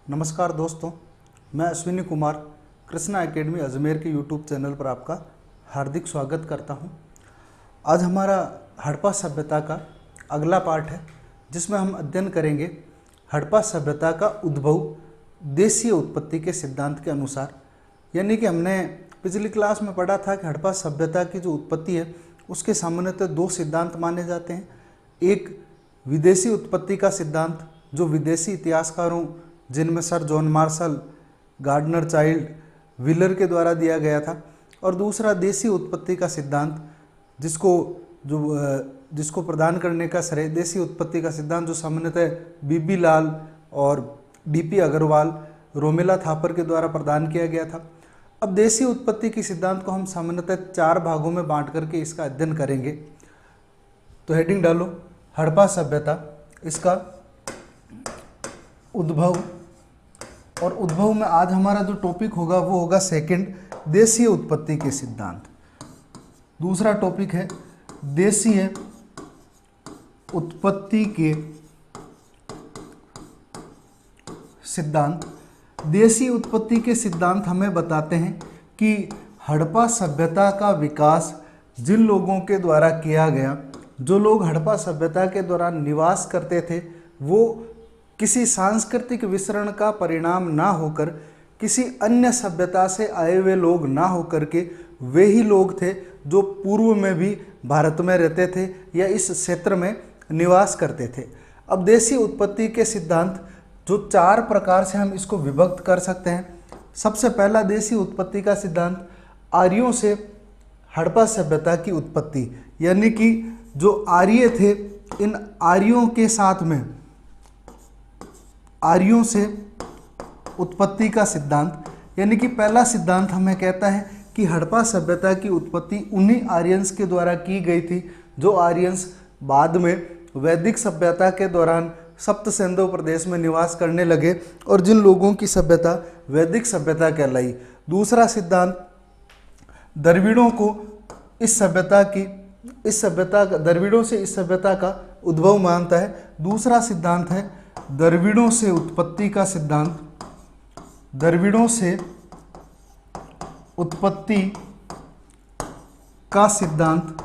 नमस्कार दोस्तों, मैं अश्विनी कुमार कृष्णा एकेडमी अजमेर के यूट्यूब चैनल पर आपका हार्दिक स्वागत करता हूं। आज हमारा हड़प्पा सभ्यता का अगला पार्ट है, जिसमें हम अध्ययन करेंगे हड़प्पा सभ्यता का उद्भव देशीय उत्पत्ति के सिद्धांत के अनुसार। यानी कि हमने पिछली क्लास में पढ़ा था कि हड़प्पा सभ्यता की जो उत्पत्ति है उसके सामान्यतः दो सिद्धांत माने जाते हैं। एक विदेशी उत्पत्ति का सिद्धांत, जो विदेशी इतिहासकारों जिनमें sir John Marshall, Gardner Childe, Wheeler के द्वारा दिया गया था, और दूसरा देशी उत्पत्ति का सिद्धांत, जिसको प्रदान करने का श्रेय देशी उत्पत्ति का सिद्धांत जो सामान्यतः बीबी लाल और डीपी अग्रवाल, रोमेला थापर के द्वारा प्रदान किया गया था। अब देशी उत्पत्ति के सिद्धांत को हम सामान्यतः 4 भागों में बांट करके इसका अध्ययन करेंगे। तो हेडिंग डालो, हड़प्पा सभ्यता, इसका उद्भव। और उद्भव में आज हमारा जो टॉपिक होगा वो होगा सेकंड, देशीय उत्पत्ति के सिद्धांत। दूसरा टॉपिक है देशीय उत्पत्ति के सिद्धांत। देशीय उत्पत्ति के सिद्धांत हमें बताते हैं कि हड़प्पा सभ्यता का विकास जिन लोगों के द्वारा किया गया, जो लोग हड़प्पा सभ्यता के दौरान निवास करते थे, वो किसी सांस्कृतिक विसरण का परिणाम ना होकर, किसी अन्य सभ्यता से आए हुए लोग ना होकर के वे ही लोग थे जो पूर्व में भी भारत में रहते थे या इस क्षेत्र में निवास करते थे। अब देशी उत्पत्ति के सिद्धांत जो 4 प्रकार से हम इसको विभक्त कर सकते हैं। सबसे पहला देशी उत्पत्ति का सिद्धांत आर्यों से हड़प्पा सभ्यता की उत्पत्ति, यानी कि जो आर्य थे, इन आर्यों के साथ में आर्यों से उत्पत्ति का सिद्धांत। यानी कि पहला सिद्धांत हमें कहता है कि हड़प्पा सभ्यता की उत्पत्ति उन्हीं आर्यंस के द्वारा की गई थी जो आर्यंस बाद में वैदिक सभ्यता के दौरान सप्त सिंधु प्रदेश में निवास करने लगे और जिन लोगों की सभ्यता वैदिक सभ्यता कहलाई। दूसरा सिद्धांत द्रविड़ों को द्रविड़ों से इस सभ्यता का उद्भव मानता है। दूसरा सिद्धांत है द्रविड़ों से उत्पत्ति का सिद्धांत। द्रविड़ों से उत्पत्ति का सिद्धांत।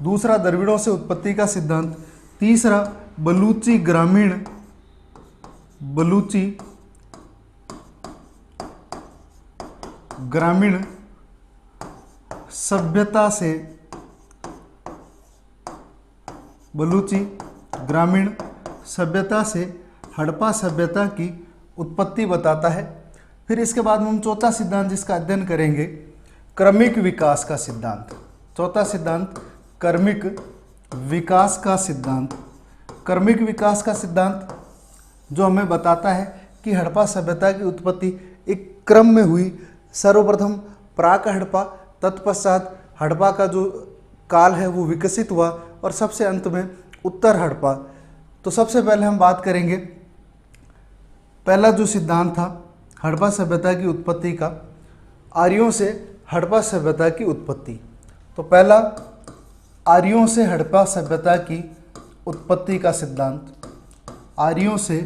दूसरा द्रविड़ों से उत्पत्ति का सिद्धांत। तीसरा बलूची ग्रामीण सभ्यता से, बलूची ग्रामीण सभ्यता से हड़प्पा सभ्यता की उत्पत्ति बताता है। फिर इसके बाद हम चौथा सिद्धांत जिसका अध्ययन करेंगे, क्रमिक विकास का सिद्धांत। चौथा सिद्धांत क्रमिक विकास का सिद्धांत। क्रमिक विकास का सिद्धांत जो हमें बताता है कि हड़प्पा सभ्यता की उत्पत्ति एक क्रम में हुई। सर्वप्रथम प्राक हड़प्पा, तत्पश्चात हड़प्पा का जो काल है वो विकसित हुआ और सबसे अंत में उत्तर हड़प्पा। तो सबसे पहले हम बात करेंगे पहला जो सिद्धांत था हड़प्पा सभ्यता की उत्पत्ति का, आर्यों से हड़प्पा सभ्यता की उत्पत्ति। तो पहला आर्यों से हड़प्पा सभ्यता की उत्पत्ति का सिद्धांत। आर्यों से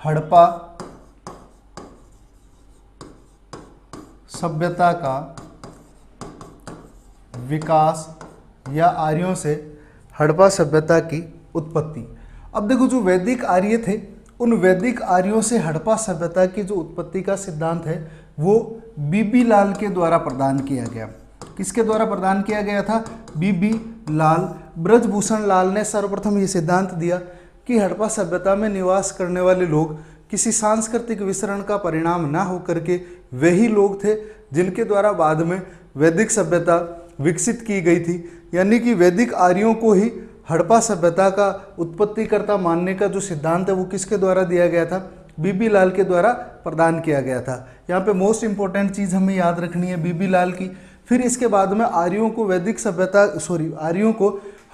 हड़प्पा सभ्यता का विकास या आर्यों से हड़प्पा सभ्यता की उत्पत्ति। अब देखो, जो वैदिक आर्य थे उन वैदिक आर्यों से हड़प्पा सभ्यता की जो उत्पत्ति का सिद्धांत है वो बीबी लाल के द्वारा प्रदान किया गया। किसके द्वारा प्रदान किया गया था? बीबी लाल। ब्रजभूषण लाल ने सर्वप्रथम ये सिद्धांत दिया कि हड़प्पा सभ्यता में निवास करने वाले लोग किसी सांस्कृतिक विसरण का परिणाम ना होकर के वही लोग थे जिनके द्वारा बाद में वैदिक सभ्यता विकसित की गई थी। यानी कि वैदिक आर्यों को ही हड़प्पा सभ्यता का उत्पत्तिकर्ता मानने का जो सिद्धांत है वो किसके द्वारा दिया गया था? बीबी लाल के द्वारा प्रदान किया गया था। यहाँ पे मोस्ट इंपॉर्टेंट चीज़ हमें याद रखनी है बीबी लाल की। फिर इसके बाद में आर्यों को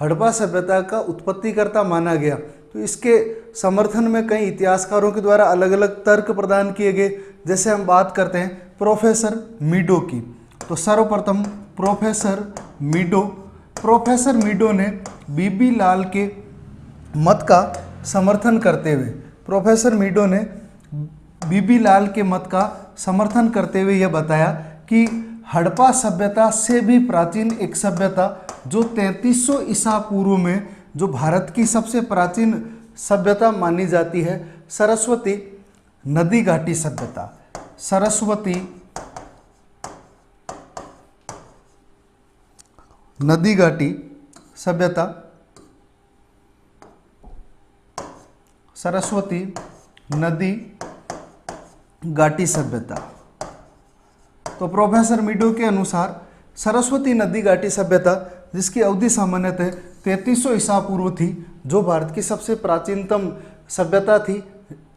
हड़प्पा सभ्यता का उत्पत्तिकर्ता माना गया। तो इसके समर्थन में कई इतिहासकारों के द्वारा अलग अलग तर्क प्रदान किए गए। जैसे हम बात करते हैं प्रोफेसर मीडो की, तो सर्वप्रथम प्रोफेसर मीडो ने बीबी लाल के मत का समर्थन करते हुए, प्रोफेसर मीडो ने बीबी लाल के मत का समर्थन करते हुए यह बताया कि हड़प्पा सभ्यता से भी प्राचीन एक सभ्यता जो 3300 ईसा पूर्व में जो भारत की सबसे प्राचीन सभ्यता मानी जाती है, सरस्वती नदी घाटी सभ्यता, सरस्वती नदी घाटी सभ्यता, सरस्वती नदी घाटी सभ्यता। तो प्रोफेसर मीडो के अनुसार सरस्वती नदी घाटी सभ्यता जिसकी अवधि सामान्यतः 3300 ईसा पूर्व थी, जो भारत की सबसे प्राचीनतम सभ्यता थी,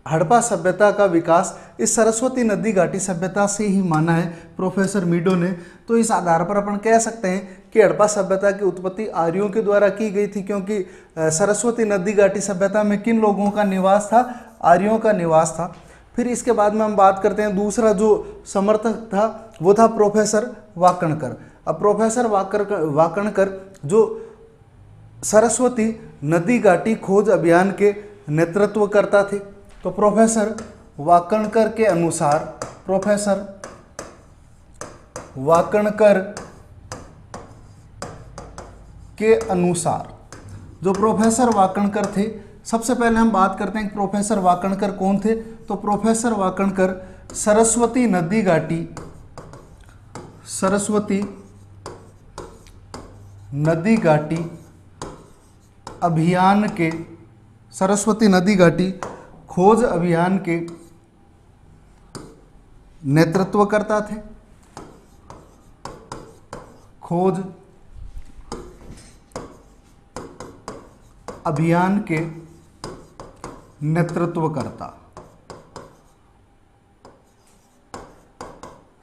हड़प्पा सभ्यता का विकास इस सरस्वती नदी घाटी सभ्यता से ही माना है प्रोफेसर मीडो ने। तो इस आधार पर अपन कह सकते हैं कि हड़प्पा सभ्यता की उत्पत्ति आर्यों के द्वारा की गई थी, क्योंकि सरस्वती नदी घाटी सभ्यता में किन लोगों का निवास था? आर्यों का निवास था। फिर इसके बाद में हम बात करते हैं दूसरा जो समर्थक था वो था प्रोफेसर वाकणकर। अब प्रोफेसर वाकणकर जो सरस्वती नदी घाटी खोज अभियान के नेतृत्व करता थे, तो प्रोफेसर वाकणकर के अनुसार, प्रोफेसर वाकणकर के अनुसार जो प्रोफेसर वाकणकर थे, सबसे पहले हम बात करते हैं कि प्रोफेसर वाकणकर कौन थे। तो प्रोफेसर वाकणकर सरस्वती नदी घाटी, सरस्वती नदी घाटी अभियान के, सरस्वती नदी घाटी खोज अभियान के नेतृत्व करता थे, खोज अभियान के नेतृत्व करता।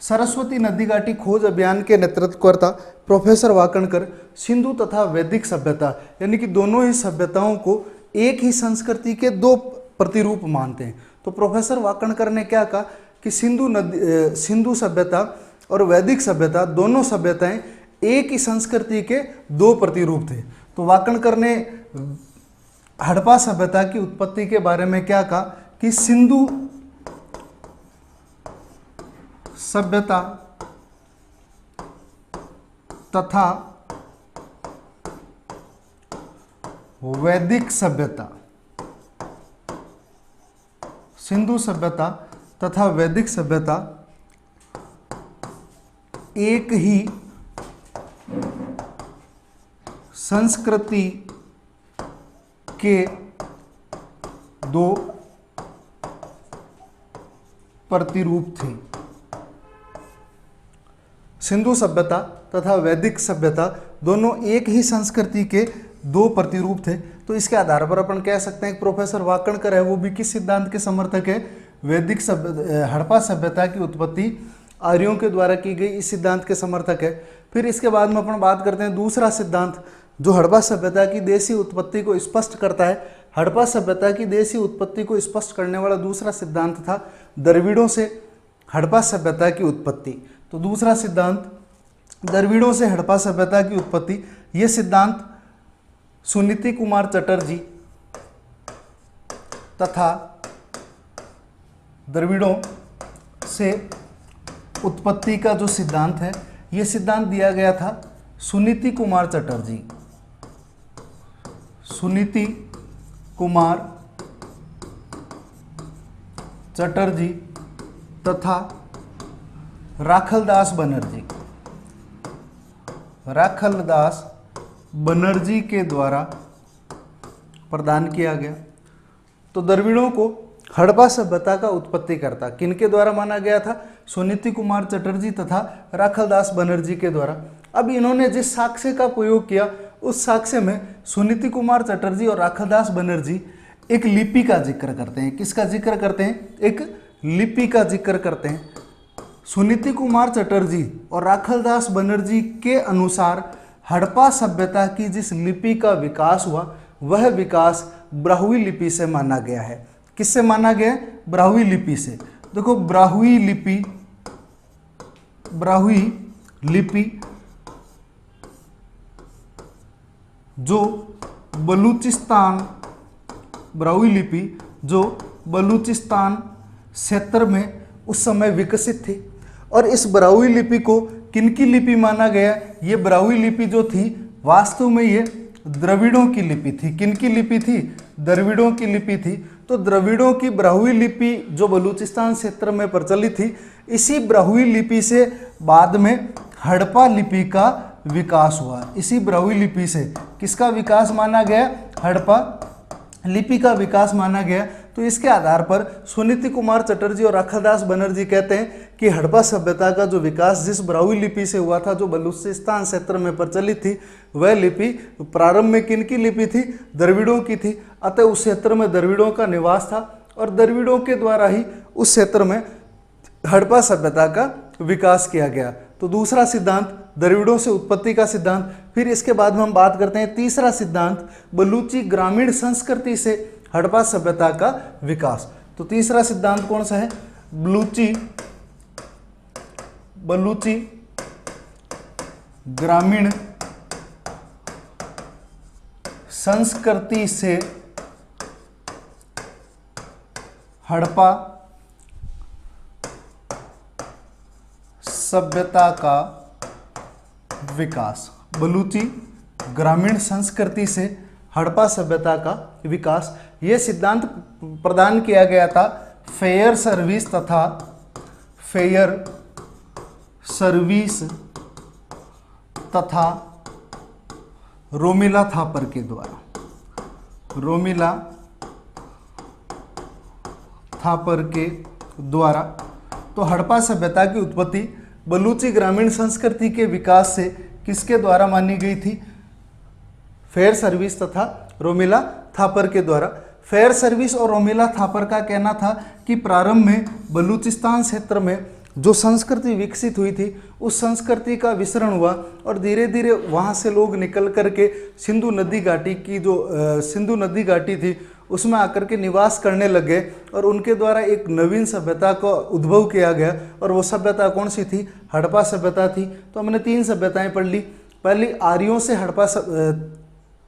सरस्वती नदी घाटी खोज अभियान के नेतृत्वकर्ता प्रोफेसर वाकणकर सिंधु तथा वैदिक सभ्यता, यानी कि दोनों ही सभ्यताओं को एक ही संस्कृति के दो प्रतिरूप मानते हैं। तो प्रोफेसर वाकणकर ने क्या कहा कि सिंधु सभ्यता और वैदिक सभ्यता दोनों सभ्यताएं एक ही संस्कृति के दो प्रतिरूप थे। तो वाकणकर ने हड़प्पा सभ्यता की उत्पत्ति के बारे में क्या कहा कि सिंधु सभ्यता तथा वैदिक सभ्यता, सिंधु सभ्यता तथा वैदिक सभ्यता एक ही संस्कृति के दो प्रतिरूप थे। सिंधु सभ्यता तथा वैदिक सभ्यता दोनों एक ही संस्कृति के दो प्रतिरूप थे। तो इसके आधार पर अपन कह सकते हैं कि प्रोफेसर वाकणकर है वो भी किस सिद्धांत के समर्थक है? वैदिक हड़प्पा सभ्यता की उत्पत्ति आर्यों के द्वारा की गई इस सिद्धांत के समर्थक है। फिर इसके बाद में अपन बात करते हैं दूसरा सिद्धांत जो हड़प्पा सभ्यता की देशी उत्पत्ति को स्पष्ट करता है। हड़प्पा सभ्यता की देशी उत्पत्ति को स्पष्ट करने वाला दूसरा सिद्धांत था द्रविड़ों से हड़प्पा सभ्यता की उत्पत्ति। तो दूसरा सिद्धांत द्रविड़ों से हड़प्पा सभ्यता की उत्पत्ति, यह सिद्धांत सुनीति कुमार चटर्जी तथा द्रविड़ों से उत्पत्ति का जो सिद्धांत है यह सिद्धांत दिया गया था सुनीति कुमार चटर्जी, सुनीति कुमार चटर्जी तथा राखलदास बनर्जी, राखलदास बनर्जी के द्वारा प्रदान किया गया। तो द्रविड़ों को हड़प्पा सभ्यता का उत्पत्तिकर्ता किनके द्वारा माना गया था? सुनीति कुमार चटर्जी तथा राखलदास बनर्जी के द्वारा। अब इन्होंने जिस साक्ष्य का प्रयोग किया उस साक्ष्य में सुनीति कुमार चटर्जी और राखलदास बनर्जी एक लिपि का जिक्र करते हैं। किसका जिक्र करते हैं? एक लिपि का जिक्र करते हैं। सुनीति कुमार चटर्जी और राखलदास बनर्जी के अनुसार हड़प्पा सभ्यता की जिस लिपि का विकास हुआ वह विकास ब्राह्वी लिपि से माना गया है। किससे माना गया? ब्राह्वी लिपि से। देखो ब्राह्वी लिपि जो बलूचिस्तान ब्राहुई लिपि जो बलूचिस्तान क्षेत्र में उस समय विकसित थी। और इस ब्राहुई लिपि को किनकी लिपि माना गया? ये ब्राहुई लिपि जो थी वास्तव में ये द्रविड़ों की लिपि थी। किनकी लिपि थी? द्रविड़ों की लिपि थी। तो द्रविड़ों की ब्राहुई लिपि जो बलूचिस्तान क्षेत्र में प्रचलित थी, इसी ब्राहुई लिपि से बाद में हड़प्पा लिपि का विकास हुआ। इसी ब्राहुई लिपि से किसका विकास माना गया? हड़प्पा लिपि का विकास माना गया। तो इसके आधार पर सुनीति कुमार चटर्जी और राखादास बनर्जी कहते हैं कि हड़प्पा सभ्यता का जो विकास जिस ब्राहुई लिपि से हुआ था, जो बलूचिस्तान क्षेत्र में प्रचलित थी, वह लिपि प्रारंभ में किनकी लिपि थी? द्रविड़ों की थी। अतः उस क्षेत्र में द्रविड़ों का निवास था और द्रविड़ों के द्वारा ही उस क्षेत्र में हड़प्पा सभ्यता का विकास किया गया। तो दूसरा सिद्धांत द्रविड़ों से उत्पत्ति का सिद्धांत। फिर इसके बाद में हम बात करते हैं तीसरा सिद्धांत, बलूची ग्रामीण संस्कृति से हड़प्पा सभ्यता का विकास। तो तीसरा सिद्धांत कौन सा है? बलूची ग्रामीण संस्कृति से हड़प्पा सभ्यता का विकास। बलूची ग्रामीण संस्कृति से हड़प्पा सभ्यता का विकास, यह सिद्धांत प्रदान किया गया था फेयर सर्विस तथा रोमिला थापर के द्वारा। तो हड़प्पा सभ्यता की उत्पत्ति बलूची ग्रामीण संस्कृति के विकास से किसके द्वारा मानी गई थी? फेयर सर्विस तथा रोमिला थापर के द्वारा। फेयर सर्विस और रोमिला थापर का कहना था कि प्रारंभ में बलूचिस्तान क्षेत्र में जो संस्कृति विकसित हुई थी, उस संस्कृति का विसरण हुआ और धीरे धीरे वहाँ से लोग निकल करके सिंधु नदी घाटी की जो सिंधु नदी घाटी थी उसमें आकर के निवास करने लगे और उनके द्वारा एक नवीन सभ्यता का उद्भव किया गया। और वो सभ्यता कौन सी थी? हड़प्पा सभ्यता थी। तो हमने 3 सभ्यताएं पढ़ ली। पहली आर्यों से हड़प्पा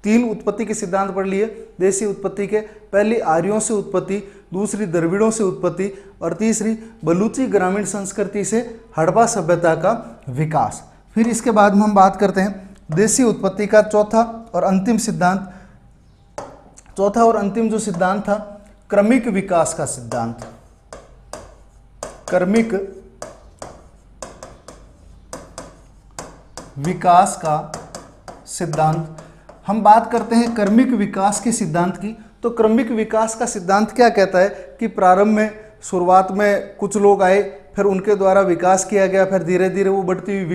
3 उत्पत्ति के सिद्धांत पढ़ लिए देसी उत्पत्ति के। पहली आर्यों से उत्पत्ति, दूसरी द्रविड़ों से उत्पत्ति और तीसरी बलूची ग्रामीण संस्कृति से हड़प्पा सभ्यता का विकास। फिर इसके बाद में हम बात करते हैं देसी उत्पत्ति का चौथा और अंतिम जो सिद्धांत था, क्रमिक विकास का सिद्धांत। क्रमिक विकास का सिद्धांत। हम बात करते हैं क्रमिक विकास के सिद्धांत की। तो क्रमिक विकास का सिद्धांत क्या कहता है कि प्रारंभ में शुरुआत में कुछ लोग आए, फिर उनके द्वारा विकास किया गया, फिर धीरे धीरे वो बढ़ती हुई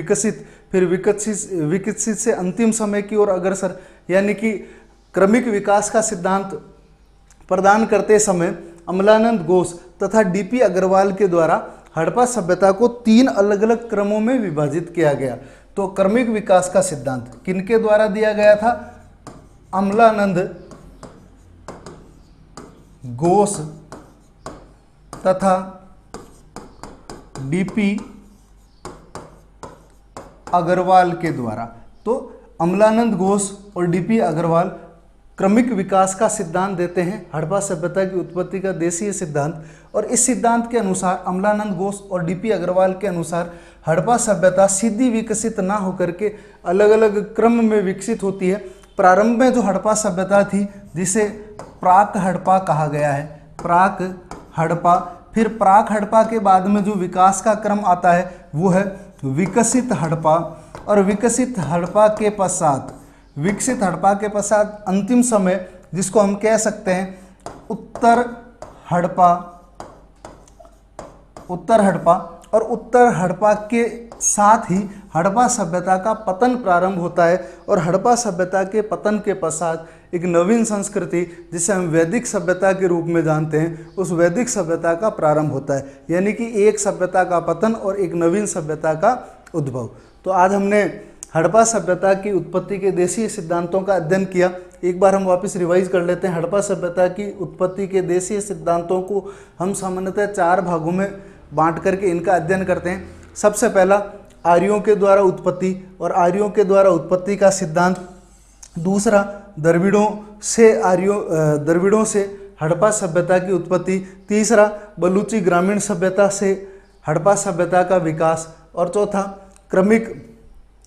विकसित से अंतिम समय की ओर अग्रसर। यानी कि क्रमिक विकास का सिद्धांत प्रदान करते समय अमलानंद घोष तथा डीपी अग्रवाल के द्वारा हड़प्पा सभ्यता को 3 अलग अलग क्रमों में विभाजित किया गया। तो क्रमिक विकास का सिद्धांत किनके द्वारा दिया गया था? अमलानंद घोष तथा डीपी अग्रवाल के द्वारा। तो अमलानंद घोष और डीपी अग्रवाल क्रमिक विकास का सिद्धांत देते हैं, हड़प्पा सभ्यता की उत्पत्ति का देशीय सिद्धांत। और इस सिद्धांत के अनुसार अमलानंद घोष और डीपी अग्रवाल के अनुसार हड़प्पा सभ्यता सीधी विकसित ना होकर के अलग अलग क्रम में विकसित होती है। प्रारंभ में जो हड़प्पा सभ्यता थी जिसे प्राक हड़प्पा कहा गया है, प्राक हड़प्पा। फिर प्राक हड़प्पा के बाद में जो विकास का क्रम आता है वो है विकसित हड़प्पा। और विकसित हड़प्पा के पश्चात अंतिम समय जिसको हम कह सकते हैं उत्तर हड़प्पा। और उत्तर हड़प्पा के साथ ही हड़प्पा सभ्यता का पतन प्रारंभ होता है। और हड़प्पा सभ्यता के पतन के पश्चात एक नवीन संस्कृति जिसे हम वैदिक सभ्यता के रूप में जानते हैं, उस वैदिक सभ्यता का प्रारंभ होता है। यानी कि एक सभ्यता का पतन और एक नवीन सभ्यता का उद्भव। तो आज हमने हड़प्पा सभ्यता की उत्पत्ति के देशीय सिद्धांतों का अध्ययन किया। एक बार हम वापस रिवाइज कर लेते हैं। हड़प्पा सभ्यता की उत्पत्ति के देशीय सिद्धांतों को हम सामान्यतः 4 भागों में बांट करके इनका अध्ययन करते हैं। सबसे पहला आर्यों के द्वारा उत्पत्ति, और आर्यों के द्वारा उत्पत्ति का सिद्धांत दूसरा द्रविड़ों से हड़प्पा सभ्यता की उत्पत्ति। तीसरा बलूची ग्रामीण सभ्यता से हड़प्पा सभ्यता का विकास। और चौथा क्रमिक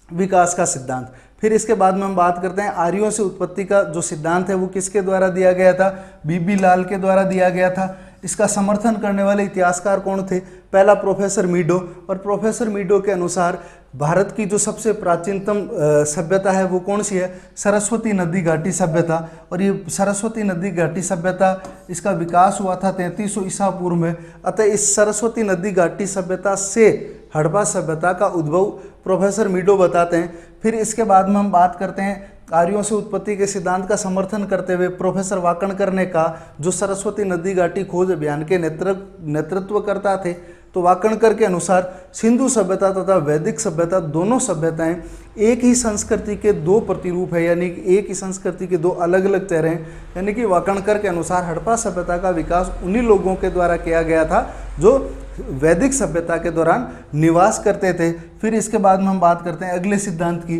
विकास का सिद्धांत। फिर इसके बाद में हम बात करते हैं आर्यों से उत्पत्ति का जो सिद्धांत है वो किसके द्वारा दिया गया था? बीबी लाल के द्वारा दिया गया था। इसका समर्थन करने वाले इतिहासकार कौन थे? पहला प्रोफेसर मीडो। और प्रोफेसर मीडो के अनुसार भारत की जो सबसे प्राचीनतम सभ्यता है वो कौन सी है? सरस्वती नदी घाटी सभ्यता। और ये सरस्वती नदी घाटी सभ्यता इसका विकास हुआ था 3300 ईसा पूर्व में। अतः इस सरस्वती नदी घाटी सभ्यता से हड़प्पा सभ्यता का उद्भव प्रोफेसर मीडो बताते हैं। फिर इसके बाद में हम बात करते हैं आर्यों से उत्पत्ति के सिद्धांत का समर्थन करते हुए प्रोफेसर वाकणकर ने कहा, जो सरस्वती नदी घाटी खोज अभियान के नेतृत्व करता थे। तो वाकणकर के अनुसार सिंधु सभ्यता तथा वैदिक सभ्यता दोनों सभ्यताएं एक ही संस्कृति के दो प्रतिरूप है, यानी कि एक ही संस्कृति के दो अलग अलग चेहरे हैं। यानी कि वाकणकर के अनुसार हड़प्पा सभ्यता का विकास उन्हीं लोगों के द्वारा किया गया था जो वैदिक सभ्यता के दौरान निवास करते थे। फिर इसके बाद में हम बात करते हैं अगले सिद्धांत की,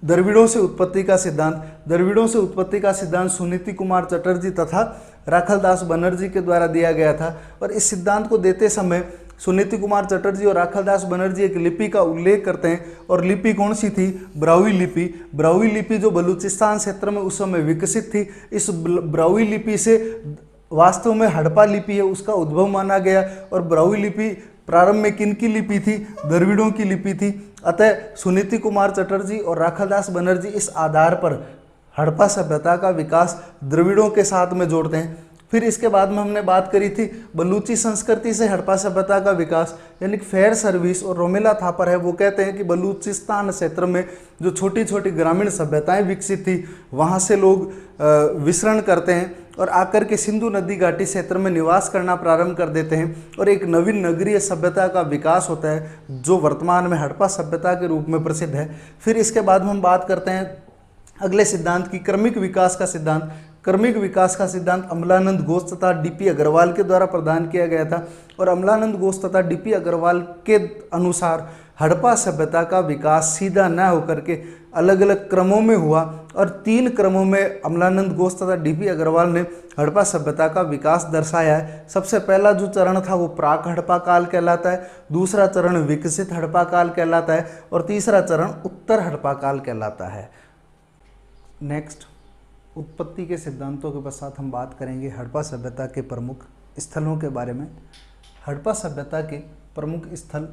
द्रविड़ों से उत्पत्ति का सिद्धांत। द्रविड़ों से उत्पत्ति का सिद्धांत सुनीति कुमार चटर्जी तथा राखलदास बनर्जी के द्वारा दिया गया था। और इस सिद्धांत को देते समय सुनीति कुमार चटर्जी और राखलदास बनर्जी एक लिपि का उल्लेख करते हैं। और लिपि कौन सी थी? ब्राह्वी लिपि। ब्राह्वी लिपि जो बलूचिस्तान क्षेत्र में उस समय विकसित थी। इस ब्राह्वी लिपि से वास्तव में हड़प्पा लिपि है उसका उद्भव माना गया। और ब्राह्वी लिपि प्रारंभ में किनकी लिपि थी? द्रविड़ों की लिपि थी। अतः सुनीति कुमार चटर्जी और राखलदास बनर्जी इस आधार पर हड़प्पा सभ्यता का विकास द्रविड़ों के साथ में जोड़ते हैं। फिर इसके बाद में हमने बात करी थी बलूची संस्कृति से हड़प्पा सभ्यता का विकास, यानी कि फेयर सर्विस और रोमेला थापर है वो कहते हैं कि बलूचिस्तान क्षेत्र में जो छोटी छोटी ग्रामीण सभ्यताएं विकसित थी वहाँ से लोग विचरण करते हैं और आकर के सिंधु नदी घाटी क्षेत्र में निवास करना प्रारंभ कर देते हैं और एक नवीन नगरीय सभ्यता का विकास होता है जो वर्तमान में हड़प्पा सभ्यता के रूप में प्रसिद्ध है। फिर इसके बाद हम बात करते हैं अगले सिद्धांत की, क्रमिक विकास का सिद्धांत। क्रमिक विकास का सिद्धांत अमलानंद घोष तथा डीपी अग्रवाल के द्वारा प्रदान किया गया था। और अमलानंद घोष तथा डीपी अग्रवाल के अनुसार हड़प्पा सभ्यता का विकास सीधा न होकर के अलग अलग क्रमों में हुआ और 3 क्रमों में अमलानंद घोष तथा डीपी अग्रवाल ने हड़प्पा सभ्यता का विकास दर्शाया है। सबसे पहला जो चरण था वो प्राक हड़प्पा काल कहलाता है, दूसरा चरण विकसित हड़प्पा काल कहलाता है और तीसरा चरण उत्तर हड़प्पा काल कहलाता है। नेक्स्ट, उत्पत्ति के सिद्धांतों के पश्चात हम बात करेंगे हड़प्पा सभ्यता के प्रमुख स्थलों के बारे में। हड़प्पा सभ्यता के प्रमुख स्थल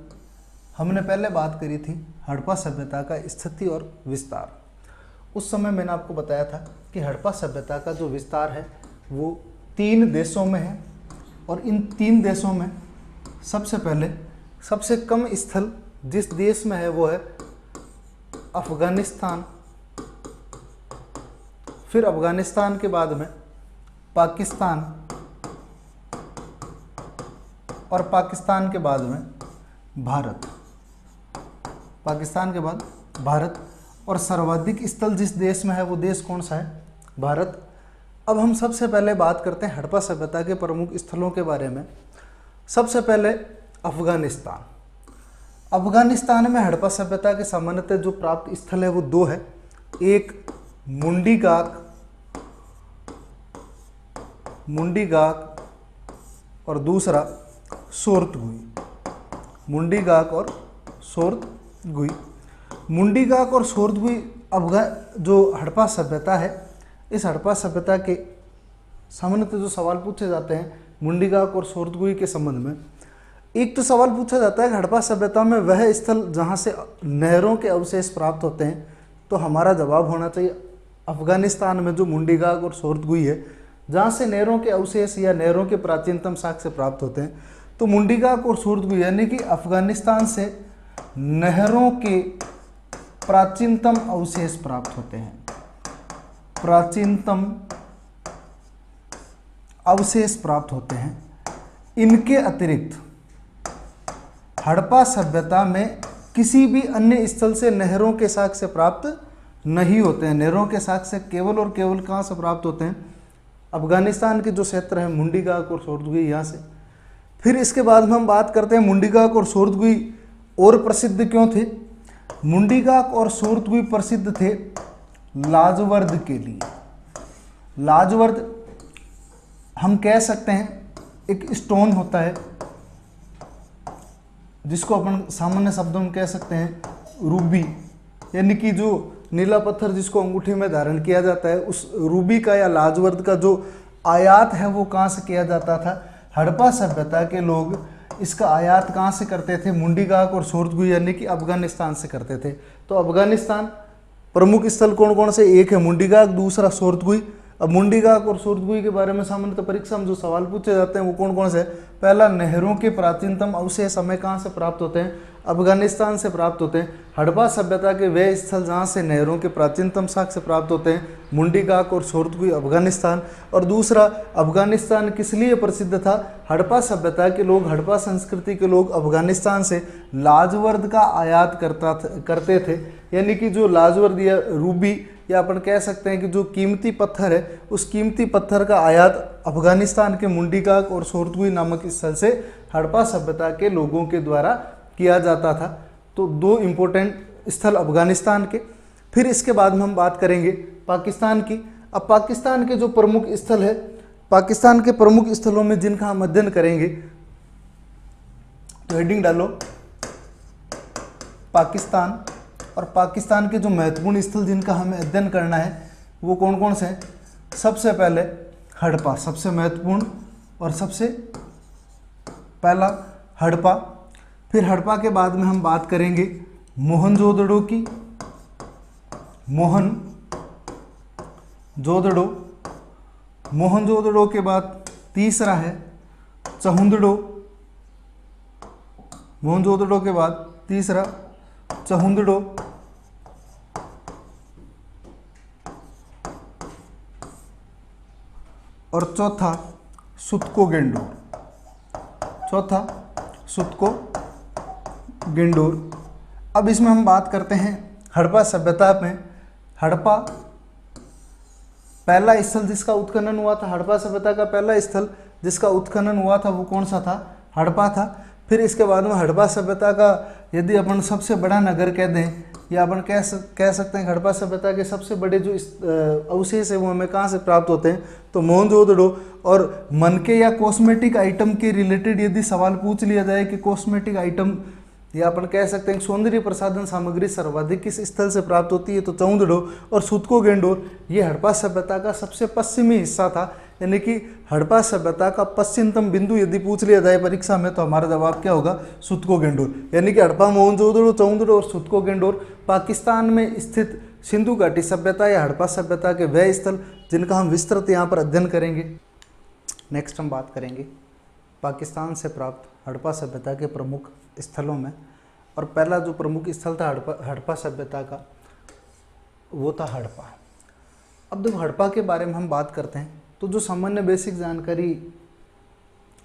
हमने पहले बात करी थी हड़प्पा सभ्यता का स्थिति और विस्तार। उस समय मैंने आपको बताया था कि हड़प्पा सभ्यता का जो विस्तार है वो 3 देशों में है और इन 3 देशों में सबसे पहले सबसे कम स्थल जिस देश में है वो है अफगानिस्तान, फिर अफगानिस्तान के बाद में पाकिस्तान और पाकिस्तान के बाद में भारत। पाकिस्तान के बाद भारत और सर्वाधिक स्थल जिस देश में है वो देश कौन सा है? भारत। अब हम सबसे पहले बात करते हैं हड़प्पा सभ्यता के प्रमुख स्थलों के बारे में। सबसे पहले अफगानिस्तान। अफगानिस्तान में हड़प्पा सभ्यता के सामान्यतः जो प्राप्त स्थल है वो 2 है, एक मुंडीगाक और दूसरा सोरतगुई। मुंडीगाक और सोरतगुई। मुंडीगाक और सोरतगुई जो हड़प्पा सभ्यता है, इस हड़प्पा सभ्यता के सामान्यतः जो सवाल पूछे जाते हैं मुंडीगाक और सोरतगुई के संबंध में, एक तो सवाल पूछा जाता है कि हड़प्पा सभ्यता में वह स्थल जहाँ से नहरों के अवशेष प्राप्त होते हैं, तो हमारा जवाब होना चाहिए अफगानिस्तान में जो मुंडीगाक और सोरतगुई है जहाँ से नहरों के अवशेष या नहरों के प्राचीनतम साक्ष्य प्राप्त होते हैं। तो मुंडीगाक और सोरतगुई यानी कि अफगानिस्तान से नहरों के प्राचीनतम अवशेष प्राप्त होते हैं, प्राचीनतम अवशेष प्राप्त होते हैं। इनके अतिरिक्त हड़प्पा सभ्यता में किसी भी अन्य स्थल से नहरों के साक्ष्य प्राप्त नहीं होते हैं। नहरों के साक्ष्य केवल और केवल कहाँ से प्राप्त होते हैं? अफगानिस्तान के जो क्षेत्र है मुंडीगाक और सोरतगुई यहाँ से। फिर इसके बाद में हम बात करते हैं मुंडीगाक और सोरतगुई और प्रसिद्ध क्यों थे? मुंडीगाक और सोरतगुई प्रसिद्ध थे लाजवर्द के लिए। लाजवर्द हम कह सकते हैं एक स्टोन होता है जिसको अपन सामान्य शब्दों में कह सकते हैं रूबी, यानी कि जो नीला पत्थर जिसको अंगूठी में धारण किया जाता है, उस रूबी का या लाजवर्द का जो आयात है वो कहाँ से किया जाता था? हड़प्पा सभ्यता के लोग इसका आयात कहाँ से करते थे? मुंडीगाक और सोरतगुई यानी कि अफगानिस्तान से करते थे। तो अफगानिस्तान प्रमुख स्थल कौन कौन से? एक है मुंडीगाक, दूसरा सोरतगुई। अब मुंडीगाक और सोरतगुई के बारे में सामान्यतः परीक्षा में जो सवाल पूछे जाते हैं वो कौन कौन से? पहला, नहरों के प्राचीनतम अवशेष हमें कहाँ से प्राप्त होते हैं? अफगानिस्तान से प्राप्त होते हैं। हड़प्पा सभ्यता के वे स्थल जहाँ से नहरों के प्राचीनतम साक्ष्य प्राप्त होते हैं, मुंडीगाक और सोरतगुई अफगानिस्तान। और दूसरा, अफगानिस्तान किस लिए प्रसिद्ध था? हड़प्पा सभ्यता के लोग, हड़प्पा संस्कृति के लोग अफगानिस्तान से लाजवर्द का आयात करते थे, यानी कि जो लाजवर्द या रूबी या अपन कह सकते हैं कि जो कीमती पत्थर है, उस कीमती पत्थर का आयात अफगानिस्तान के मुंडीगाक और सोरतगुई नामक स्थल से हड़प्पा सभ्यता के लोगों के द्वारा किया जाता था। तो दो इम्पोर्टेंट स्थल अफगानिस्तान के। फिर इसके बाद में हम बात करेंगे पाकिस्तान की। अब पाकिस्तान के जो प्रमुख स्थल है, पाकिस्तान के प्रमुख स्थलों में जिनका हम अध्ययन करेंगे, तो हेडिंग डालो पाकिस्तान। और पाकिस्तान के जो महत्वपूर्ण स्थल जिनका हमें अध्ययन करना है वो कौन कौन से हैं? सबसे पहले हड़प्पा, सबसे महत्वपूर्ण और सबसे पहला हड़प्पा। फिर हड़प्पा के बाद में हम बात करेंगे मोहनजोदड़ो की, मोहनजोदड़ो। मोहनजोदड़ो के बाद तीसरा है चहुंदड़ो। मोहनजोदड़ो के बाद तीसरा चहुंदड़ो। और चौथा सुतको गेंडोर। चौथा सुतको गेंडोर। अब इसमें हम बात करते हैं हड़प्पा सभ्यता में। हड़प्पा पहला स्थल जिसका उत्खनन हुआ था, हड़प्पा सभ्यता का पहला स्थल जिसका उत्खनन हुआ था वो कौन सा था? हड़प्पा था। फिर इसके बाद में हड़प्पा सभ्यता का यदि अपन सबसे बड़ा नगर कह दें, या अपन कह सकते हैं हड़प्पा सभ्यता के सबसे बड़े जो अवशेष है वो हमें कहाँ से प्राप्त होते हैं? तो मोहनजोदड़ो। और मनके या कॉस्मेटिक आइटम के रिलेटेड यदि सवाल पूछ लिया जाए कि कॉस्मेटिक आइटम या अपन कह सकते हैं सौंदर्य प्रसाधन सामग्री सर्वाधिक किस स्थल से प्राप्त होती है, तो चौंदड़ो और सुतको गेंडोर। ये हड़प्पा सभ्यता का सबसे पश्चिमी हिस्सा था, यानी कि हड़प्पा सभ्यता का पश्चिमतम बिंदु यदि पूछ लिया जाए परीक्षा में तो हमारा जवाब क्या होगा? सुतको गेंडोर। यानी कि हड़प्पा, मोहनजोदड़ो, चौंदड़ो और सुतको गेंडोर पाकिस्तान में स्थित सिंधु घाटी सभ्यता या हड़प्पा सभ्यता के वह स्थल जिनका हम विस्तृत यहाँ पर अध्ययन करेंगे। नेक्स्ट हम बात करेंगे पाकिस्तान से प्राप्त हड़प्पा सभ्यता के प्रमुख स्थलों में। और पहला जो प्रमुख स्थल था हड़प्पा सभ्यता का वो था हड़प्पा। अब जब हड़प्पा के बारे में हम बात करते हैं तो जो सामान्य बेसिक जानकारी,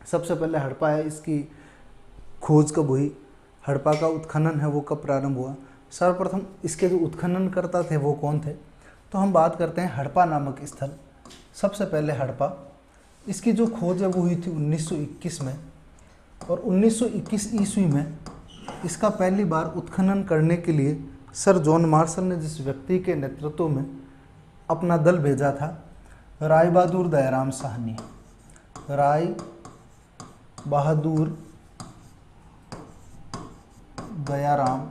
सबसे पहले हड़प्पा है, इसकी खोज कब हुई, हड़प्पा का उत्खनन है वो कब प्रारंभ हुआ, सर्वप्रथम इसके जो उत्खनन करता थे वो कौन थे। तो हम बात करते हैं हड़प्पा नामक स्थल। सबसे पहले हड़प्पा, इसकी जो खोज है वो हुई थी 1921 में। और 1921 ईस्वी में इसका पहली बार उत्खनन करने के लिए सर जॉन मार्शल ने जिस व्यक्ति के नेतृत्व में अपना दल भेजा था, राय बहादुर दयाराम साहनी। राय बहादुर दयाराम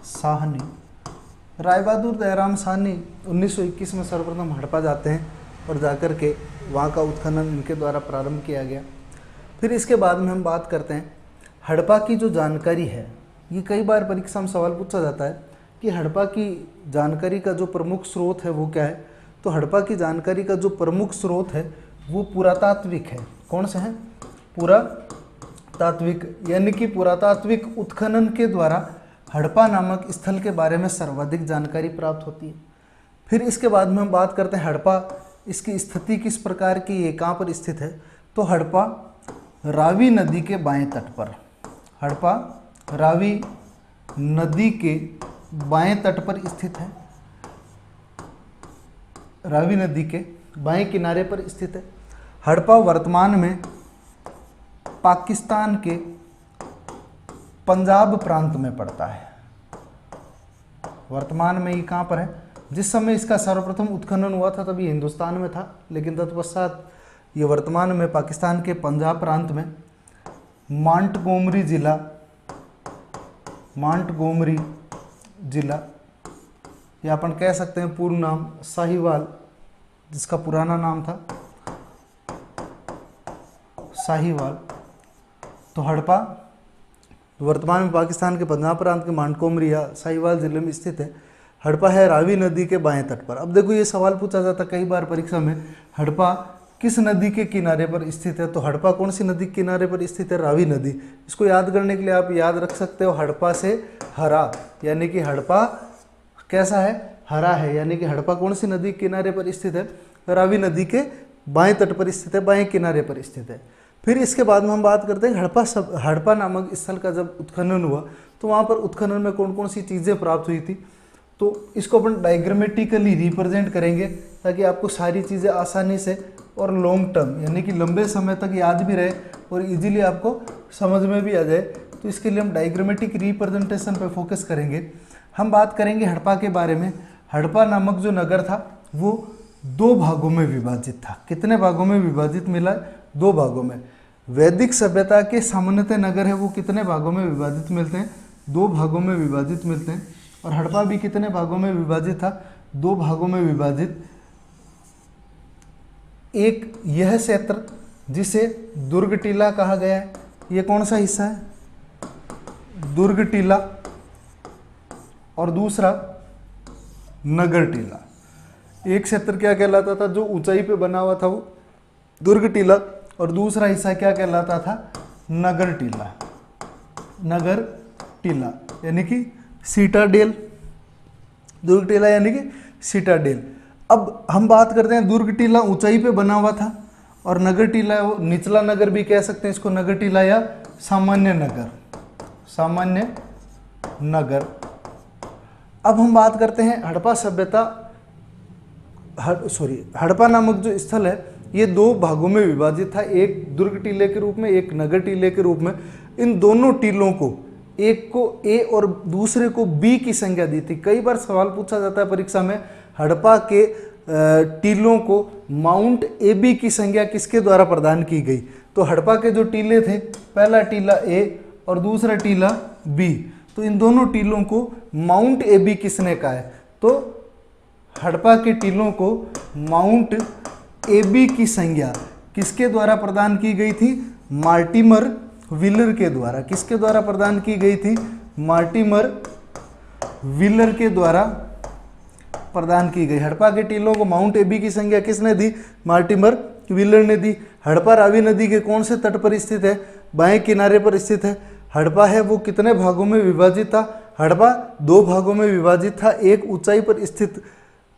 साहनी। राय बहादुर दयाराम साहनी 1921 में सर्वप्रथम हड़प्पा जाते हैं और जाकर के वहाँ का उत्खनन इनके द्वारा प्रारंभ किया गया। फिर इसके बाद में हम बात करते हैं हड़प्पा की जो जानकारी है, ये कई बार परीक्षा में सवाल पूछा जाता है कि हड़प्पा की जानकारी का जो प्रमुख स्रोत है वो क्या है। तो हड़प्पा की जानकारी का जो प्रमुख स्रोत है वो पुरातात्विक है। कौन से हैं? पुरातात्विक, यानी कि पुरातात्विक उत्खनन के द्वारा हड़प्पा नामक स्थल के बारे में सर्वाधिक जानकारी प्राप्त होती है। फिर इसके बाद में हम बात करते हैं हड़प्पा, इसकी स्थिति किस प्रकार की, ये कहाँ पर स्थित है। तो हड़प्पा रावी नदी के बाएं तट पर, हड़प्पा रावी नदी के बाएं तट पर स्थित है, रावी नदी के बाएं किनारे पर स्थित है। हड़प्पा वर्तमान में पाकिस्तान के पंजाब प्रांत में पड़ता है। वर्तमान में ये कहाँ पर है? जिस समय इसका सर्वप्रथम उत्खनन हुआ था तब ये हिंदुस्तान में था, लेकिन तत्पश्चात ये वर्तमान में पाकिस्तान के पंजाब प्रांत में मांटगोमरी जिला या अपन कह सकते हैं पूर्ण नाम साहिवाल, जिसका पुराना नाम था साहिवाल। तो हड़प्पा वर्तमान में पाकिस्तान के पंजाब प्रांत के मांटगोमरी या साहिवाल जिले में स्थित है। हड़प्पा है रावी नदी के बाएं तट पर। अब देखो ये सवाल पूछा जाता कई बार परीक्षा में, हड़प्पा किस नदी के किनारे पर स्थित है? तो हड़प्पा कौन सी नदी के किनारे पर स्थित है? रावी नदी। इसको याद करने के लिए आप याद रख सकते हो हड़प्पा से हरा, यानी कि हड़प्पा कैसा है? हरा है, यानी कि हड़प्पा कौन सी नदी के किनारे पर स्थित है? रावी नदी के बाएं तट पर स्थित है, बाएं किनारे पर स्थित है। फिर इसके बाद में हम बात करते हैं हड़प्पा नामक स्थल का जब उत्खनन हुआ तो वहाँ पर उत्खनन में कौन कौन सी चीज़ें प्राप्त हुई थी, तो इसको अपन डायग्रामेटिकली रिप्रेजेंट करेंगे ताकि आपको सारी चीज़ें आसानी से और लॉन्ग टर्म यानी कि लंबे समय तक याद भी रहे और इजीली आपको समझ में भी आ जाए। तो इसके लिए हम डायग्रामेटिक रिप्रेजेंटेशन पर फोकस करेंगे। हम बात करेंगे हड़प्पा के बारे में। हड़प्पा नामक जो नगर था वो 2 भागों में विभाजित था। कितने भागों में विभाजित मिला? 2 भागों में। वैदिक सभ्यता के सामान्यतः नगर है वो कितने भागों में विभाजित मिलते हैं? 2 भागों में विभाजित मिलते हैं। और हड़प्पा भी कितने भागों में विभाजित था? 2 भागों में विभाजित। एक यह क्षेत्र जिसे दुर्ग टीला कहा गया है, ये कौन सा हिस्सा है? दुर्ग टीला। और दूसरा नगर टीला। एक क्षेत्र क्या कहलाता था? जो ऊंचाई पे बना हुआ था वो दुर्ग टीला, और दूसरा हिस्सा क्या कहलाता था? नगर टीला। नगर टीला यानी कि सीटाडेल। दुर्ग टीला यानी कि सीटाडेल। अब हम बात करते हैं, दुर्ग टीला ऊंचाई पे बना हुआ था और नगर टीला वो निचला नगर भी कह सकते हैं इसको, नगर टीला या सामान्य नगर। सामान्य नगर। अब हम बात करते हैं हड़प्पा सभ्यता, हड़प्पा नामक जो स्थल है ये 2 भागों में विभाजित था, एक दुर्ग टीले के रूप में, एक नगर टीले के रूप में। इन दोनों टीलों को, एक को ए और दूसरे को बी की संज्ञा दी थी। कई बार सवाल पूछा जाता है परीक्षा में, हड़प्पा के टीलों को माउंट ए बी की संज्ञा किसके द्वारा प्रदान की गई? तो हड़प्पा के जो टीले थे, पहला टीला ए और दूसरा टीला बी, तो इन दोनों टीलों को माउंट ए बी किसने कहा है? तो हड़प्पा के टीलों को माउंट ए बी की संज्ञा किसके द्वारा प्रदान की गई थी? मार्टिमर व्हीलर के द्वारा। किसके द्वारा प्रदान की गई थी? मार्टिमर व्हीलर के द्वारा प्रदान की गई। हड़प्पा के टीलों को माउंट ए बी की संज्ञा किसने दी? मार्टिमर व्हीलर ने दी। हड़प्पा रावी नदी के कौन से तट पर स्थित है? बाएं किनारे पर स्थित है। हड़प्पा है वो कितने भागों में विभाजित था? हड़प्पा 2 भागों में विभाजित था, एक ऊंचाई पर स्थित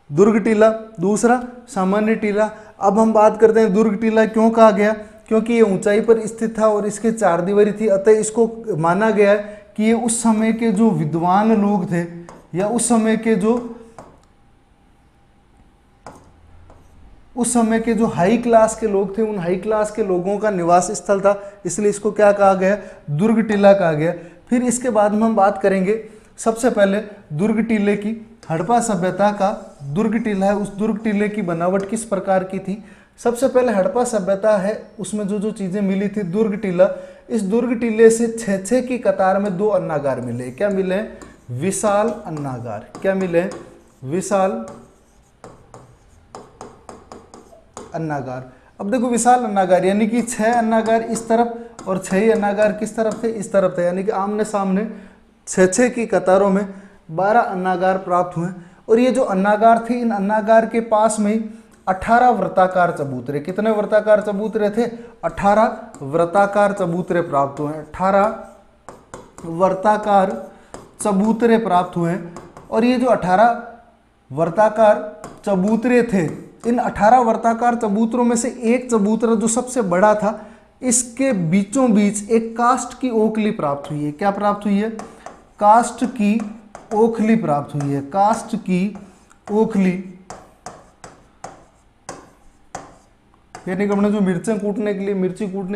दुर्ग टीला, दूसरा सामान्य टीला। अब हम बात करते हैं दुर्ग टीला क्यों कहा गया? क्योंकि ये ऊंचाई पर स्थित था और इसके 4 दीवारी थी, अतः इसको माना गया है कि ये उस समय के जो विद्वान लोग थे या उस समय के जो हाई क्लास के लोग थे, उन हाई क्लास के लोगों का निवास स्थल था, इसलिए इसको क्या कहा गया? दुर्ग टीला कहा गया। फिर इसके बाद में हम बात करेंगे सबसे पहले दुर्ग टीले की। हड़प्पा सभ्यता का दुर्ग टीला है, उस दुर्ग टीले की बनावट किस प्रकार की थी? सबसे पहले हड़प्पा सभ्यता है उसमें जो जो चीज़ें मिली थी, दुर्ग टीला, इस दुर्ग टीले से 6-6 की कतार में 2 अन्नागार मिले। क्या मिले? विशाल अन्नागार। क्या मिले? विशाल अन्नागार। अब देखो विशाल अन्नागार यानी कि 6 अन्नागार इस तरफ और 6 अन्नागार किस तरफ थे? इस तरफ थे, यानी कि आमने सामने 6-6 की कतारों में 12 अन्नागार प्राप्त हुए। और ये जो अन्नागार थे, इन अन्नागार के पास में 18 वृत्ताकार चबूतरे, कितने वृत्ताकार चबूतरे थे? 18 वृत्ताकार चबूतरे प्राप्त हुए। 18 वृत्ताकार चबूतरे प्राप्त हुए। और ये जो 18 वृत्ताकार चबूतरे थे, इन 18 वृत्ताकार चबूतरों में से एक चबूतरा जो सबसे बड़ा था, इसके बीचों बीच एक काष्ठ की ओखली प्राप्त हुई है। क्या प्राप्त हुई है? काष्ठ की ओखली प्राप्त हुई है। काष्ठ की ओखली यानी कि हमने जो मिर्ची कूटने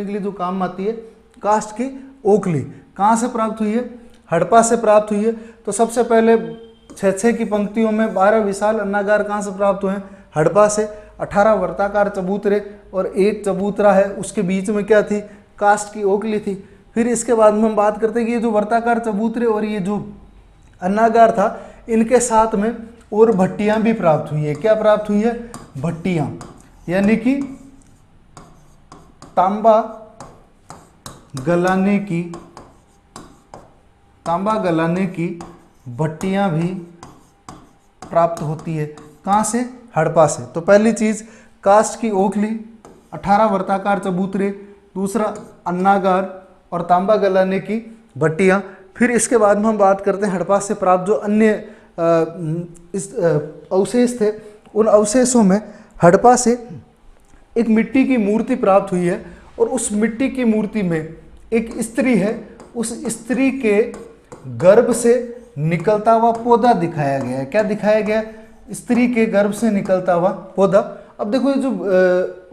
के लिए जो काम आती है, काष्ठ की ओखली कहाँ से प्राप्त हुई है? हड़प्पा से प्राप्त हुई है। तो सबसे पहले 6 की पंक्तियों में 12 विशाल अन्नागार कहाँ से प्राप्त हुए हैं? हड़प्पा से। 18 वर्ताकार चबूतरे और एक चबूतरा है, उसके बीच में क्या थी? काष्ठ की ओखली थी। फिर इसके बाद में हम बात करते हैं कि ये जो वर्ताकार चबूतरे और ये जो अन्नागार था, इनके साथ में और भट्टियां भी प्राप्त हुई है। क्या प्राप्त हुई है? भट्टियां, यानी कि तांबा गलाने की भट्टियां भी प्राप्त होती है। कहाँ से? हड़प्पा से। तो पहली चीज काष्ठ की ओखली, 18 वर्ताकार चबूतरे, दूसरा अन्नागार और तांबा गलाने की भट्टियां। फिर इसके बाद में हम बात करते हैं हड़प्पा से प्राप्त जो अन्य अवशेष थे। उन अवशेषों में हड़प्पा से एक मिट्टी की मूर्ति प्राप्त हुई है और उस मिट्टी की मूर्ति में एक स्त्री है। उस स्त्री के गर्भ से निकलता हुआ पौधा दिखाया गया है। क्या दिखाया गया? स्त्री के गर्भ से निकलता हुआ पौधा। अब देखो, ये जो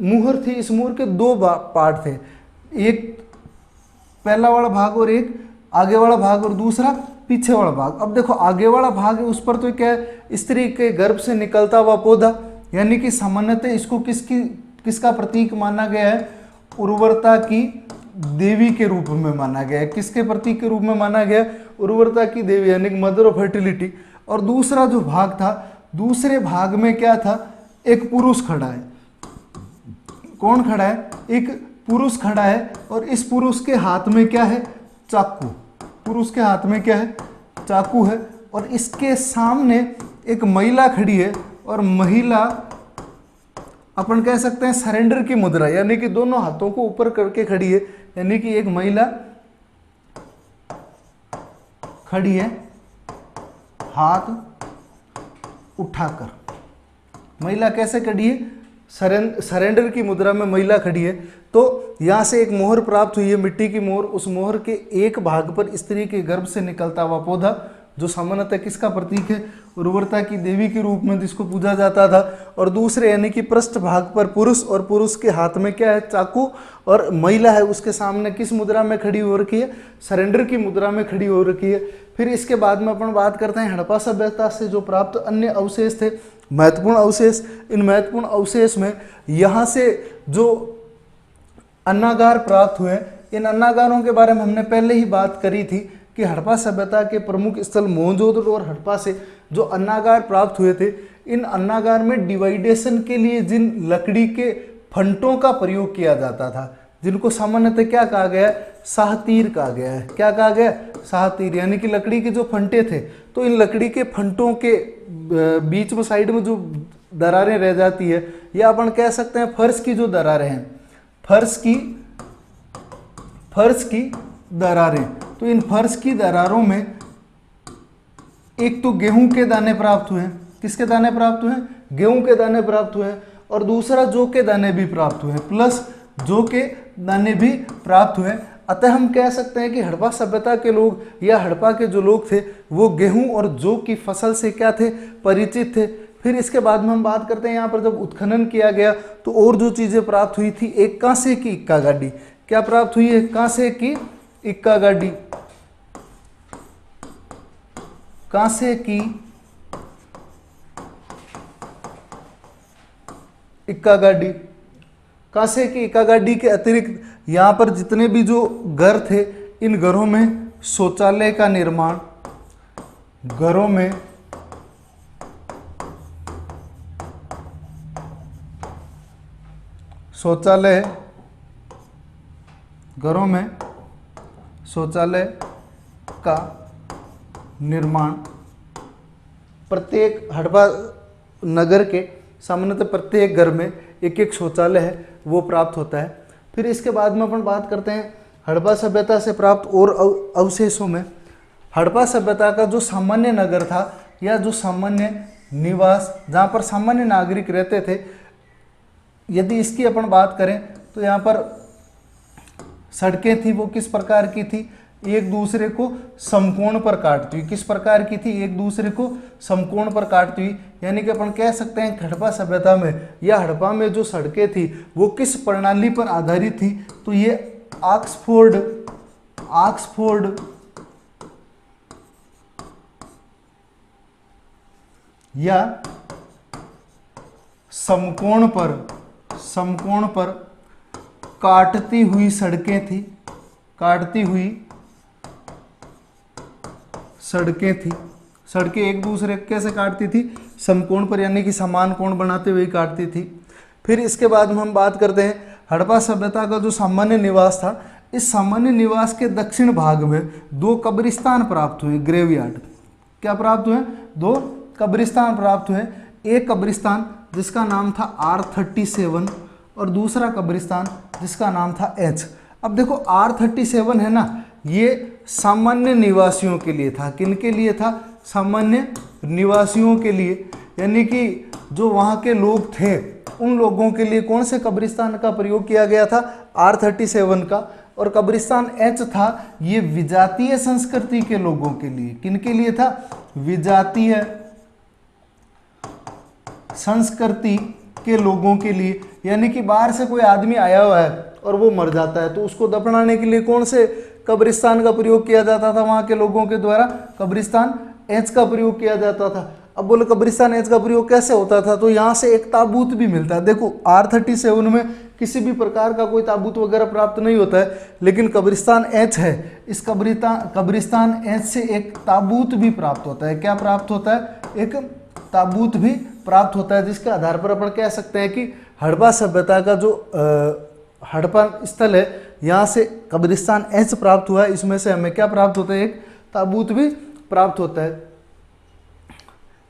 मुहर थी, इस मुहर के दो पार्ट थे, एक पहला वाला भाग और एक आगे वाला भाग और दूसरा पीछे वाला भाग। अब देखो, आगे वाला भाग है, उस पर तो क्या है? स्त्री के गर्भ से निकलता हुआ पौधा, यानी कि सामान्यतः इसको किसका प्रतीक माना गया है? उर्वरता की देवी के रूप में माना गया है। किसके प्रतीक के रूप में माना गया? उर्वरता की देवी, यानी कि मदर ऑफ फर्टिलिटी। और दूसरा जो भाग था, दूसरे भाग में क्या था? एक पुरुष खड़ा है। कौन खड़ा है? एक पुरुष खड़ा है और इस पुरुष के हाथ में क्या है? चाकू। पुरुष के हाथ में क्या है? चाकू है। और इसके सामने एक महिला खड़ी है और महिला अपन कह सकते हैं सरेंडर की मुद्रा, यानी कि दोनों हाथों को ऊपर करके खड़ी है, यानी कि एक महिला खड़ी है हाथ उठाकर। महिला कैसे खड़ी है? सरेंडर की मुद्रा में महिला खड़ी है। तो यहां से एक मोहर प्राप्त हुई है, मिट्टी की मोहर। उस मोहर के एक भाग पर स्त्री के गर्भ से निकलता हुआ पौधा, जो सामान्यतः किसका प्रतीक है? उर्वरता की देवी के रूप में जिसको पूजा जाता था। और दूसरे यानी कि पृष्ठ भाग पर पुरुष, और पुरुष के हाथ में क्या है? चाकू। और महिला है, उसके सामने किस मुद्रा में खड़ी हो रखी है? सरेंडर की मुद्रा में खड़ी हो रखी है। फिर इसके बाद में अपन बात करते हैं हड़प्पा सभ्यता से जो प्राप्त अन्य अवशेष थे, महत्वपूर्ण अवशेष। इन महत्वपूर्ण अवशेष में यहाँ से जो अन्नागार प्राप्त हुए, इन अन्नागारों के बारे में हमने पहले ही बात करी थी कि हड़प्पा सभ्यता के प्रमुख स्थल मोहनजोदड़ो और हड़प्पा से जो अन्नागार प्राप्त हुए थे, इन अन्नागार में डिवाइडेशन के लिए जिन लकड़ी के फंटों का प्रयोग किया जाता था, जिनको सामान्यतः क्या कहा गया? शाहतीर कहा गया है। क्या कहा गया? शाहतीर, यानी कि लकड़ी के जो फंटे थे। तो इन लकड़ी के फंटों के बीच में साइड में जो दरारें रह जाती है, या अपन कह सकते हैं फर्श की जो दरारें हैं, फर्श की दरारें। तो इन फर्श की दरारों में एक तो गेहूं के दाने प्राप्त हुए हैं। किसके दाने प्राप्त हुए हैं? गेहूं के दाने प्राप्त हुए हैं। और दूसरा जौ के दाने भी प्राप्त हुए हैं, प्लस जौ के दाने भी प्राप्त हुए। अतः हम कह सकते हैं कि हड़प्पा सभ्यता के लोग या हड़प्पा के जो लोग थे वो गेहूं और जौ की फसल से क्या थे? परिचित थे। फिर इसके बाद में हम बात करते हैं यहाँ पर जब उत्खनन किया गया तो और जो चीजें प्राप्त हुई थी, एक कांसे की इक्का गाड़ी। क्या प्राप्त हुई है? कांसे की इक्का गाड़ी। कांसे की इक्का गाड़ी। कांसे की इक्का गाड़ी के अतिरिक्त यहाँ पर जितने भी जो घर थे, इन घरों में शौचालय का निर्माण, घरों में शौचालय, घरों में शौचालय का निर्माण प्रत्येक हड़प्पा नगर के सामान्यतः प्रत्येक घर में एक एक शौचालय है वो प्राप्त होता है। फिर इसके बाद में अपन बात करते हैं हड़प्पा सभ्यता से प्राप्त और अवशेषों में। हड़प्पा सभ्यता का जो सामान्य नगर था या जो सामान्य निवास जहाँ पर सामान्य नागरिक रहते थे, यदि इसकी अपन बात करें तो यहाँ पर सड़कें थी वो किस प्रकार की थी? एक दूसरे को समकोण पर काटती हुई। किस प्रकार की थी? एक दूसरे को समकोण पर काटती हुई। यानी कि अपन कह सकते हैं हड़प्पा सभ्यता में या हड़प्पा में जो सड़कें थी वो किस प्रणाली पर आधारित थी? तो ये ऑक्सफोर्ड या समकोण पर काटती हुई सड़कें थी, सड़कें एक दूसरे को कैसे काटती थी, समकोण पर, यानी कि समान कोण बनाते हुए काटती थी। फिर इसके बाद में हम बात करते हैं हड़प्पा सभ्यता का जो सामान्य निवास था, इस सामान्य निवास के दक्षिण भाग में 2 कब्रिस्तान प्राप्त हुए, ग्रेवयार्ड। क्या प्राप्त हुए? 2 कब्रिस्तान प्राप्त हुए। एक कब्रिस्तान जिसका नाम था R37 और दूसरा कब्रिस्तान जिसका नाम था H। अब देखो R37 है ना, ये सामान्य निवासियों के लिए था। किन के लिए था? सामान्य निवासियों के लिए, यानी कि जो वहाँ के लोग थे उन लोगों के लिए कौन से कब्रिस्तान का प्रयोग किया गया था? R37 का। और कब्रिस्तान H था, ये विजातीय संस्कृति के लोगों के लिए। किन के लिए था? विजातीय संस्कृति के लोगों के लिए, यानी कि बाहर से कोई आदमी आया हुआ है और वो मर जाता है तो उसको दफनाने के लिए कौन से कब्रिस्तान का प्रयोग किया जाता था? वहाँ के लोगों के द्वारा कब्रिस्तान H का प्रयोग किया जाता था। अब बोलो कब्रिस्तान H का प्रयोग कैसे होता था? तो यहाँ से एक ताबूत भी मिलता है। देखो R37 में किसी भी प्रकार का कोई ताबूत वगैरह प्राप्त नहीं होता है, लेकिन कब्रिस्तान H है, इस कब्रिस्तान H से एक ताबूत भी प्राप्त होता है। क्या प्राप्त होता है? एक ताबूत भी प्राप्त होता है, जिसके आधार पर अपन कह सकते हैं कि हड़प्पा सभ्यता का जो हड़प्पा स्थल है, यहाँ से कब्रिस्तान H प्राप्त हुआ है, इसमें से हमें क्या प्राप्त होता है? एक ताबूत भी प्राप्त होता है।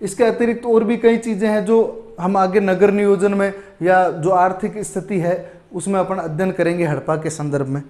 इसके अतिरिक्त और भी कई चीज़ें हैं जो हम आगे नगर नियोजन में या जो आर्थिक स्थिति है उसमें अपन अध्ययन करेंगे हड़प्पा के संदर्भ में।